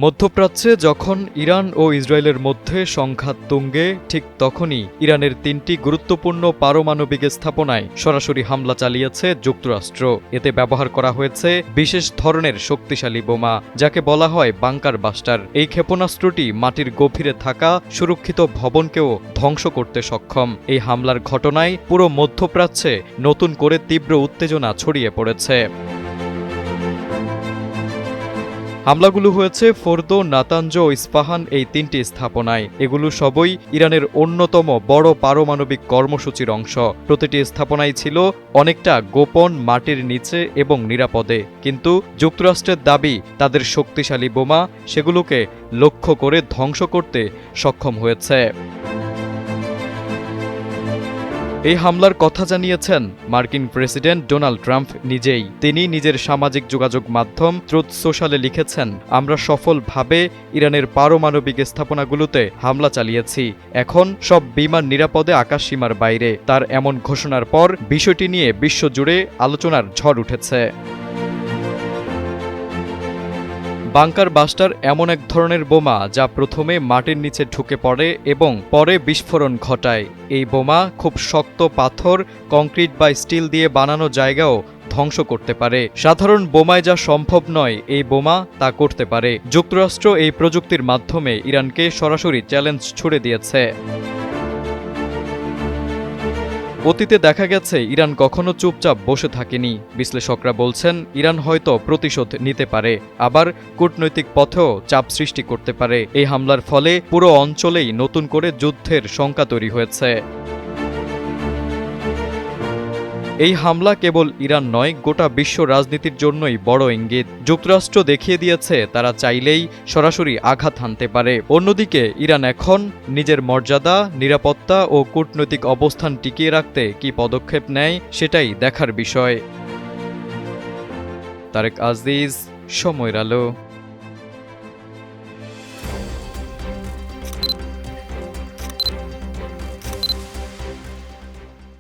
মধ্যপ্রাচ্যে যখন ইরান ও ইসরায়েলের মধ্যে সংঘাত তুঙ্গে, ঠিক তখনই ইরানের ৩টি গুরুত্বপূর্ণ পারমাণবিক স্থাপনায় সরাসরি হামলা চালিয়েছে যুক্তরাষ্ট্র। এতে ব্যবহার করা হয়েছে বিশেষ ধরনের শক্তিশালী বোমা, যাকে বলা হয় বাংকার বাস্টার। এই ক্ষেপণাস্ত্রটি মাটির গভীরে থাকা সুরক্ষিত ভবনকেও ধ্বংস করতে সক্ষম। এই হামলার ঘটনায় পুরো মধ্যপ্রাচ্যে নতুন করে তীব্র উত্তেজনা ছড়িয়ে পড়েছে। হামলাগুলো হয়েছে ফোর্দো, নাতাঞ্জ ও ইস্পাহান, এই ৩টি স্থাপনায়। এগুলো সবই ইরানের অন্যতম বড় পারমাণবিক কর্মসূচির অংশ। প্রতিটি স্থাপনাই ছিল অনেকটা গোপন, মাটির নিচে এবং নিরাপদে। কিন্তু যুক্তরাষ্ট্রের দাবি, তাদের শক্তিশালী বোমা সেগুলোকে লক্ষ্য করে ধ্বংস করতে সক্ষম হয়েছে। এই হামলার কথা জানিয়েছেন মার্কিন প্রেসিডেন্ট ডোনাল্ড ট্রাম্প নিজেই। তিনি নিজের সামাজিক যোগাযোগ মাধ্যম ট্রুথ সোশ্যালে লিখেছেন, আমরা সফলভাবে ইরানের পারমাণবিক স্থাপনাগুলোতে হামলা চালিয়েছি। এখন সব বিমান নিরাপদে আকাশসীমার বাইরে। তার এমন ঘোষণার পর বিষয়টি নিয়ে বিশ্বজুড়ে আলোচনার ঝড় উঠেছে। বাংকার বাস্টার এমন এক ধরনের বোমা যা প্রথমে মাটির নিচে ঢুকে পড়ে এবং পরে বিস্ফোরণ ঘটায়। এই বোমা খুব শক্ত পাথর, কংক্রিট বা স্টিল দিয়ে বানানো জায়গাও ধ্বংস করতে পারে। সাধারণ বোমায় যা সম্ভব নয়, এই বোমা তা করতে পারে। যুক্তরাষ্ট্র এই প্রযুক্তির মাধ্যমে ইরানকে সরাসরি চ্যালেঞ্জ ছুড়ে দিয়েছে। অতীতে দেখা গেছে ইরান কখনো চুপচাপ বসে থাকেনি। বিশ্লেষকরা বলছেন, ইরান হয়তো প্রতিশোধ নিতে পারে, আবার কূটনৈতিক পথেও চাপ সৃষ্টি করতে পারে। এই হামলার ফলে পুরো অঞ্চলেই নতুন করে যুদ্ধের শঙ্কা তৈরি হয়েছে। এই হামলা কেবল ইরান নয়, গোটা বিশ্ব রাজনীতির জন্যই বড় ইঙ্গিত। যুক্তরাষ্ট্র দেখিয়ে দিয়েছে তারা চাইলেই সরাসরি আঘাত হানতে পারে। অন্যদিকে ইরান এখন নিজের মর্যাদা, নিরাপত্তা ও কূটনৈতিক অবস্থান টিকিয়ে রাখতে কী পদক্ষেপ নেয়, সেটাই দেখার বিষয়। তারেক আজিজ, সময়ের আলো।